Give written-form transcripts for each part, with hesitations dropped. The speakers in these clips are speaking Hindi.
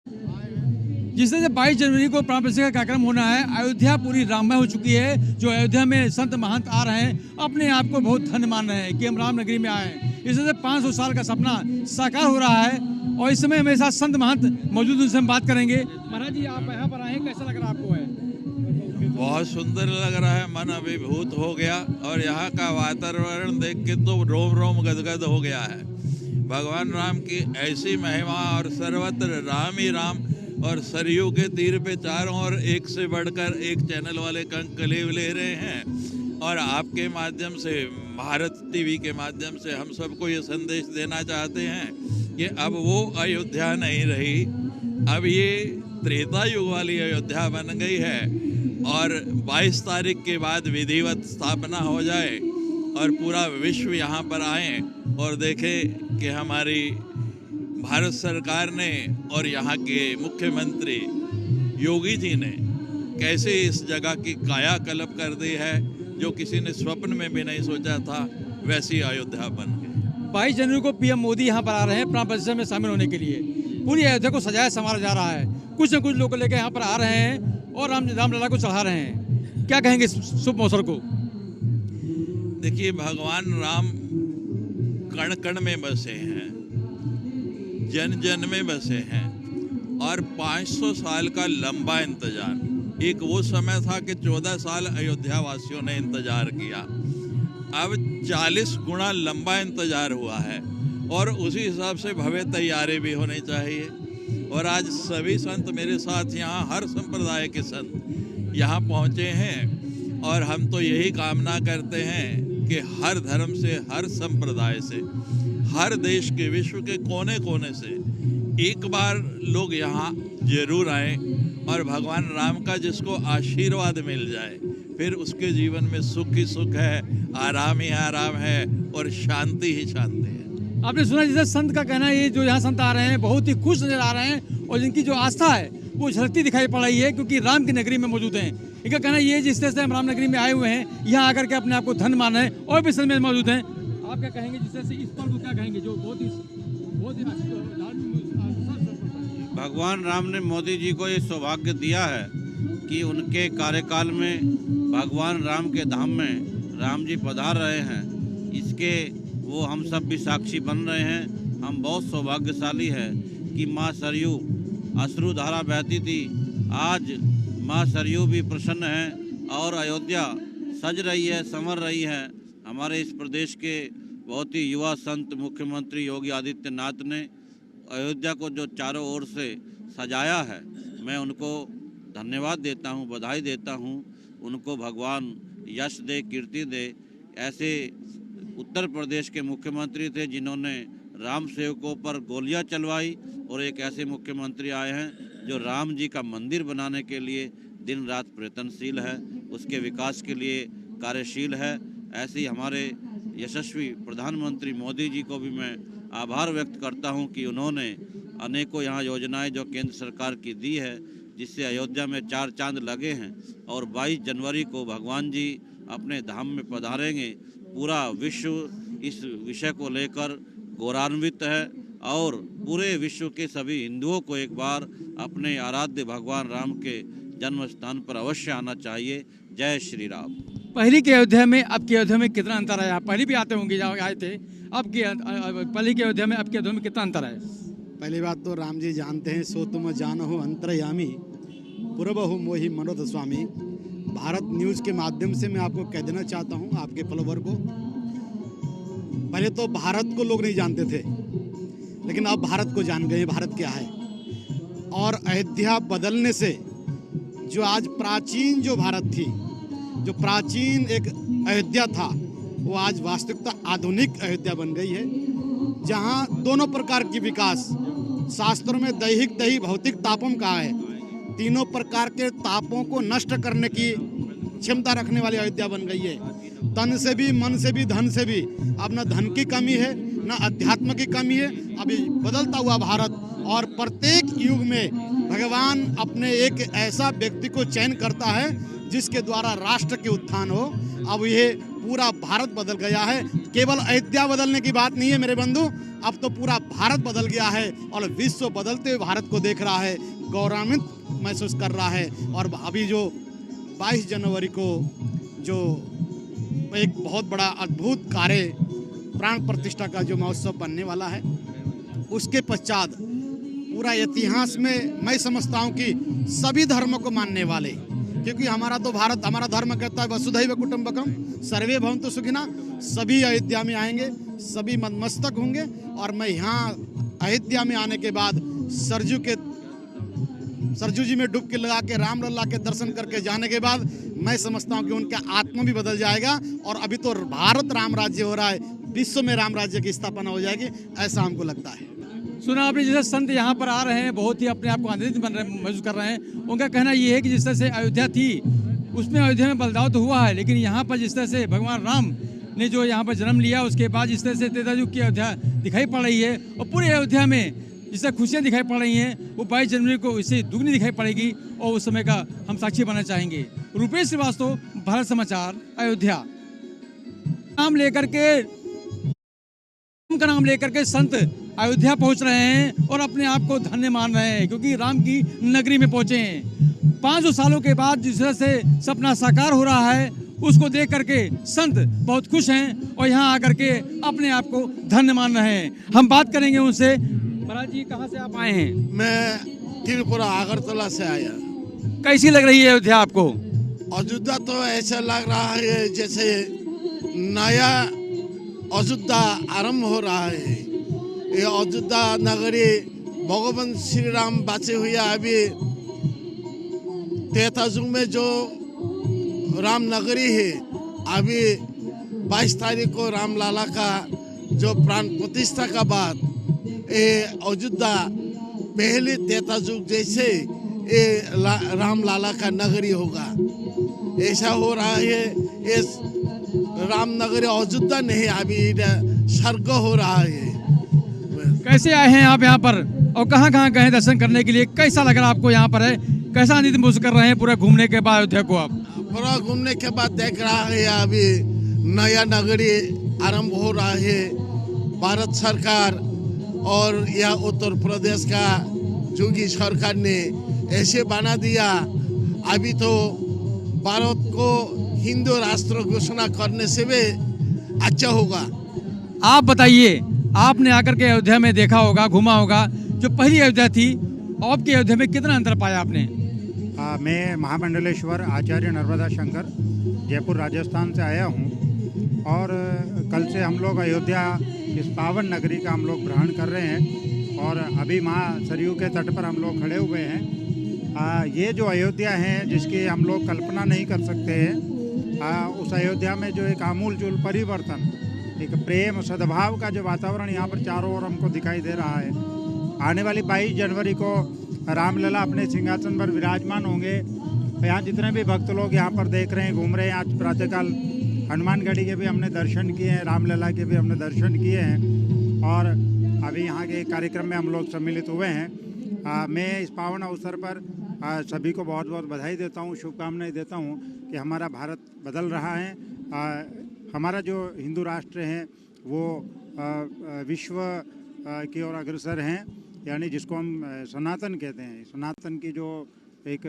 जिस तरह से 22 जनवरी को प्राण प्रतिष्ठा का कार्यक्रम होना है, अयोध्या पूरी राममय हो चुकी है। जो अयोध्या में संत महंत आ रहे हैं, अपने आप को बहुत धन्य मान रहे हैं कि हम राम नगरी में आए हैं। इस तरह से 500 साल का सपना साकार हो रहा है और इस समय हमारे साथ संत महंत मौजूद, उनसे हम बात करेंगे। महाराज जी, आप यहाँ पर आए हैं, कैसा लग रहा है आपको? बहुत सुंदर लग रहा है, मन अभिभूत हो गया और यहाँ का वातावरण देख के तो रोम रोम गदगद हो गया है। भगवान राम की ऐसी महिमा और सर्वत्र राम ही राम, और सरयू के तीर पे चारों ओर एक से बढ़कर एक चैनल वाले कंकलेव ले रहे हैं। और आपके माध्यम से, भारत टीवी के माध्यम से हम सबको ये संदेश देना चाहते हैं कि अब वो अयोध्या नहीं रही, अब ये त्रेता युग वाली अयोध्या बन गई है। और 22 तारीख के बाद विधिवत स्थापना हो जाए और पूरा विश्व यहाँ पर आए और देखे कि हमारी भारत सरकार ने और यहाँ के मुख्यमंत्री योगी जी ने कैसे इस जगह की कायाकल्प कर दी है, जो किसी ने स्वप्न में भी नहीं सोचा था, वैसी अयोध्या बन गई। 22 जनवरी को पीएम मोदी यहाँ पर आ रहे हैं प्राण प्रतिष्ठा में शामिल होने के लिए। पूरी अयोध्या को सजाया संवारा जा रहा है, कुछ न कुछ लोग लेकर यहाँ पर आ रहे हैं और रामलला को चढ़ा रहे हैं। क्या कहेंगे इस शुभ अवसर को? देखिए, भगवान राम कण कण में बसे हैं, जन जन में बसे हैं और 500 साल का लंबा इंतजार। एक वो समय था कि 14 साल अयोध्या वासियों ने इंतजार किया, अब 40 गुना लंबा इंतजार हुआ है और उसी हिसाब से भव्य तैयारी भी होनी चाहिए। और आज सभी संत मेरे साथ यहाँ, हर संप्रदाय के संत यहाँ पहुँचे हैं और हम तो यही कामना करते हैं कि हर धर्म से, हर संप्रदाय से, हर देश के, विश्व के कोने कोने से एक बार लोग यहाँ जरूर आए और भगवान राम का जिसको आशीर्वाद मिल जाए, फिर उसके जीवन में सुख ही सुख है, आराम ही आराम है और शांति ही शांति है। आपने सुना जैसे संत का कहना है, ये जो यहाँ संत आ रहे हैं बहुत ही खुश नजर आ रहे हैं और जिनकी जो आस्था है वो झलकती दिखाई पड़ रही है, क्योंकि राम की नगरी में मौजूद हैं। इनका कहना ये, जिस तरह से हम राम नगरी में आए हुए हैं, यहाँ आकर के अपने आप को धन्य मान रहे हैं और भी में मौजूद हैं। आप क्या कहेंगे, जिस तरह से इस पर्व को क्या कहेंगे जो बहुत ही भगवान राम ने मोदी जी को ये सौभाग्य दिया है कि उनके कार्यकाल में भगवान राम के धाम में राम जी पधार रहे हैं, इसके वो हम सब भी साक्षी बन रहे हैं। हम बहुत सौभाग्यशाली है कि माँ सरयू अश्रुधारा बहती थी, आज माँ सरयू भी प्रसन्न है और अयोध्या सज रही है, संवर रही है। हमारे इस प्रदेश के बहुत ही युवा संत मुख्यमंत्री योगी आदित्यनाथ ने अयोध्या को जो चारों ओर से सजाया है, मैं उनको धन्यवाद देता हूँ, बधाई देता हूँ। उनको भगवान यश दे, कीर्ति दे। ऐसे उत्तर प्रदेश के मुख्यमंत्री थे जिन्होंने राम सेवकों पर गोलियां चलवाई और एक ऐसे मुख्यमंत्री आए हैं जो राम जी का मंदिर बनाने के लिए दिन रात प्रयत्नशील है, उसके विकास के लिए कार्यशील है। ऐसे ही हमारे यशस्वी प्रधानमंत्री मोदी जी को भी मैं आभार व्यक्त करता हूं कि उन्होंने अनेकों यहाँ योजनाएं जो केंद्र सरकार की दी है, जिससे अयोध्या में 4 चांद लगे हैं और 22 जनवरी को भगवान जी अपने धाम में पधारेंगे। पूरा विश्व इस विषय को लेकर गौरवान्वित है और पूरे विश्व के सभी हिंदुओं को एक बार अपने आराध्य भगवान राम के जन्म स्थान पर अवश्य आना चाहिए। जय श्री राम। पहली की अयोध्या में अब की अयोध्या में कितना अंतर है? आप पहले भी आते होंगे, जहाँ आए थे, अब की पहले की अयोध्या में अब की अयोध्या में कितना अंतर है? पहली बात तो राम जी जानते हैं, सो तुम जानो अंतर्यामी पूर्वहु मोहि मनोरथ स्वामी। भारत न्यूज़ के माध्यम से मैं आपको कह देना चाहता हूँ, आपके फॉलोवर को, पहले तो भारत को लोग नहीं जानते थे, लेकिन अब भारत को जान गए, भारत क्या है। और अयोध्या बदलने से जो आज प्राचीन जो भारत थी, जो प्राचीन एक अयोध्या था, वो आज वास्तविकता आधुनिक अयोध्या बन गई है, जहाँ दोनों प्रकार की विकास, शास्त्रों में दैहिक दैही भौतिक तापों का है, तीनों प्रकार के तापों को नष्ट करने की क्षमता रखने वाली अयोध्या बन गई है। तन से भी, मन से भी, धन से भी। अब न धन की कमी है, न अध्यात्म की कमी है। अभी बदलता हुआ भारत, और प्रत्येक युग में भगवान अपने एक ऐसा व्यक्ति को चयन करता है जिसके द्वारा राष्ट्र के उत्थान हो। अब ये पूरा भारत बदल गया है। केवल अयोध्या बदलने की बात नहीं है मेरे बंधु, अब तो पूरा भारत बदल गया है और विश्व बदलते हुए भारत को देख रहा है, गौरवान्वित महसूस कर रहा है। और अभी जो 22 जनवरी को जो एक बहुत बड़ा अद्भुत कार्य प्राण प्रतिष्ठा का जो महोत्सव बनने वाला है, उसके पश्चात पूरा इतिहास में मैं समझता हूँ कि सभी धर्मों को मानने वाले, क्योंकि हमारा तो भारत, हमारा धर्म कहता है वसुधैव कुटुंबकम सर्वे भवन्तु सुखिनः, सभी अयोध्या में आएंगे, सभी नतमस्तक होंगे। और मैं यहाँ अयोध्या में आने के बाद सरजू जी में डुबकी लगा के रामलला के दर्शन करके जाने के बाद मैं समझता हूँ कि उनका आत्मा भी बदल जाएगा। और अभी तो भारत राम राज्य हो रहा है, विश्व में राम राज्य की स्थापना हो जाएगी, ऐसा हमको लगता है। सुना आपने, जैसे संत यहाँ पर आ रहे हैं, बहुत ही अपने आप को आनंदित महसूस कर रहे हैं। उनका कहना ये है कि जिस तरह से अयोध्या थी, उसमें अयोध्या में बदलाव तो हुआ है, लेकिन यहाँ पर जिस तरह से भगवान राम ने जो यहाँ पर जन्म लिया, उसके बाद जिस तरह से त्रेता युग की अयोध्या दिखाई पड़ रही है, और पूरे अयोध्या में जिस तरह खुशियाँ दिखाई पड़ रही हैं, वो 22 जनवरी को इससे दुगनी दिखाई पड़ेगी और उस समय का हम साक्षी बनना चाहेंगे। रुपेश श्रीवास्तव, भारत समाचार, अयोध्या। नाम लेकर के संत अयोध्या पहुंच रहे हैं और अपने आप को धन्य मान रहे हैं, क्योंकि राम की नगरी में पहुंचे हैं। 500 सालों के बाद जिस तरह से सपना साकार हो रहा है, उसको देख करके संत बहुत खुश हैं और यहाँ आकर के अपने आप को धन्य मान रहे हैं। हम बात करेंगे उनसे। महाराज जी, कहाँ से आप आए हैं? मैं त्रिपुरा अगरतला से आया। कैसी लग रही है अयोध्या आपको? अयोध्या तो ऐसा लग रहा है जैसे नया अयोध्या आरंभ हो रहा है। ये अयोध्या नगरी भगवान श्री राम बचे हुए अभी त्रेता युग में जो राम नगरी है, अभी 22 तारीख को रामलला का जो प्राण प्रतिष्ठा का बाद ये अयोध्या पहले त्रेता युग जैसे ये रामलला का नगरी होगा, ऐसा हो रहा है। इस राम नगरी अयोध्या नहीं, अभी स्वर्ग हो रहा है। कैसे आए हैं आप यहाँ पर और कहाँ गए दर्शन करने के लिए? कैसा लग रहा है आपको यहाँ पर है? कैसा आनंद महसूस कर रहे हैं पूरा घूमने के बाद अयोध्या को? आप पूरा घूमने के बाद देख रहा है अभी नया नगरी आरंभ हो रहा है। भारत सरकार और यह उत्तर प्रदेश का योगी सरकार ने ऐसे बना दिया, अभी तो भारत को हिंदू राष्ट्र घोषणा करने से भी अच्छा होगा। आप बताइए, आपने आकर के अयोध्या में देखा होगा, घूमा होगा, जो पहली अयोध्या थी और अब की अयोध्या में कितना अंतर पाया आपने? मैं महामंडलेश्वर आचार्य नर्मदा शंकर जयपुर राजस्थान से आया हूँ और कल से हम लोग अयोध्या इस पावन नगरी का हम लोग ग्रहण कर रहे हैं और अभी माँ सरयू के तट पर हम लोग खड़े हुए हैं। ये जो अयोध्या है जिसकी हम लोग कल्पना नहीं कर सकते हैं, उस अयोध्या में जो एक आमूल-चूल परिवर्तन, एक प्रेम सद्भाव का जो वातावरण यहाँ पर चारों ओर हमको दिखाई दे रहा है। आने वाली 22 जनवरी को रामलला अपने सिंहासन पर विराजमान होंगे। यहाँ जितने भी भक्त लोग यहाँ पर देख रहे हैं, घूम रहे हैं, आज प्रातःकाल हनुमानगढ़ी के भी हमने दर्शन किए हैं, रामलला के भी हमने दर्शन किए हैं और अभी यहाँ के कार्यक्रम में हम लोग सम्मिलित हुए हैं। मैं इस पावन अवसर पर सभी को बहुत बहुत बधाई देता हूँ, शुभकामनाएं देता हूँ कि हमारा भारत बदल रहा है। हमारा जो हिंदू राष्ट्र है वो विश्व की ओर अग्रसर हैं, यानी जिसको हम सनातन कहते हैं। सनातन की जो एक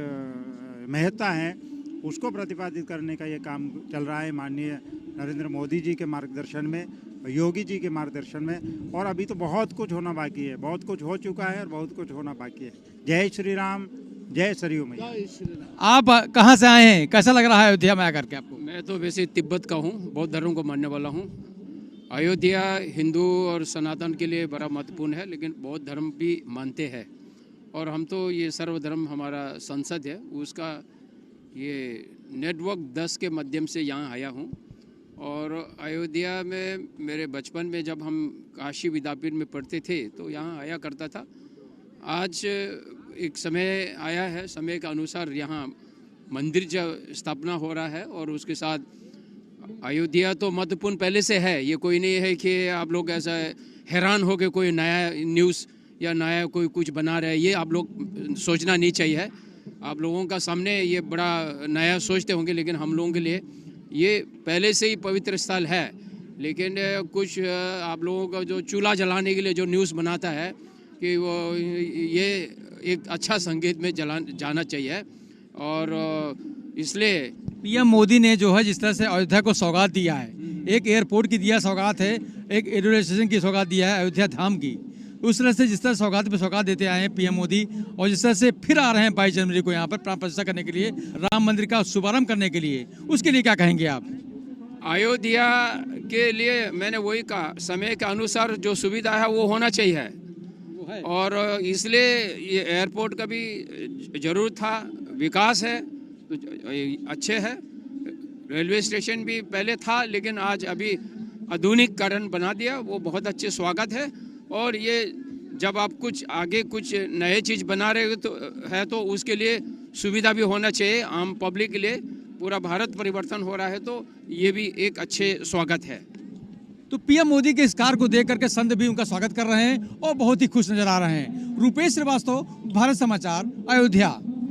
महत्ता है उसको प्रतिपादित करने का ये काम चल रहा है माननीय नरेंद्र मोदी जी के मार्गदर्शन में, योगी जी के मार्गदर्शन में। और अभी तो बहुत कुछ होना बाकी है, बहुत कुछ हो चुका है और बहुत कुछ होना बाकी है। जय श्री राम, जय सरयू मैया। आप कहाँ से आए हैं? कैसा लग रहा है अयोध्या में आकर के आपको? मैं तो वैसे तिब्बत का हूँ, बौद्ध धर्म को मानने वाला हूँ। अयोध्या हिंदू और सनातन के लिए बड़ा महत्वपूर्ण है, लेकिन बौद्ध धर्म भी मानते हैं और हम तो ये सर्वधर्म हमारा संसद है, उसका ये नेटवर्क 10 के माध्यम से यहाँ आया हूँ। और अयोध्या में मेरे बचपन में जब हम काशी विद्यापीठ में पढ़ते थे तो यहाँ आया करता था। आज एक समय आया है, समय के अनुसार यहाँ मंदिर जब स्थापना हो रहा है और उसके साथ अयोध्या तो महत्वपूर्ण पहले से है। ये कोई नहीं है कि आप लोग ऐसा हैरान हो के कोई नया न्यूज़ या नया कोई कुछ बना रहे हैं, ये आप लोग सोचना नहीं चाहिए। आप लोगों का सामने ये बड़ा नया सोचते होंगे, लेकिन हम लोगों के लिए ये पहले से ही पवित्र स्थल है। लेकिन कुछ आप लोगों का जो चूल्हा जलाने के लिए जो न्यूज़ बनाता है कि वो ये एक अच्छा संगीत में जाना चाहिए। और इसलिए पीएम मोदी ने जो है जिस तरह से अयोध्या को सौगात दिया है, एक एयरपोर्ट की दिया सौगात है, एक रेलवे स्टेशन की सौगात दिया है अयोध्या धाम की, उस तरह से जिस तरह सौगात पे सौगात देते आए हैं पीएम मोदी, और जिस तरह से फिर आ रहे हैं 22 जनवरी को यहाँ पर प्राण प्रतिष्ठा करने के लिए, राम मंदिर का शुभारंभ करने के लिए, उसके लिए क्या कहेंगे आप? अयोध्या के लिए मैंने वही कहा, समय के अनुसार जो सुविधा है वो होना चाहिए, और इसलिए ये एयरपोर्ट का भी जरूरत था, विकास है तो अच्छे है। रेलवे स्टेशन भी पहले था लेकिन आज अभी आधुनिकीकरण बना दिया, वो बहुत अच्छे स्वागत है। और ये जब आप कुछ आगे कुछ नए चीज़ बना रहे हो तो उसके लिए सुविधा भी होना चाहिए आम पब्लिक के लिए। पूरा भारत परिवर्तन हो रहा है तो ये भी एक अच्छे स्वागत है। तो पीएम मोदी के इस कार्य को देख करके संत भी उनका स्वागत कर रहे हैं और बहुत ही खुश नजर आ रहे हैं। रूपेश श्रीवास्तव, भारत समाचार, अयोध्या।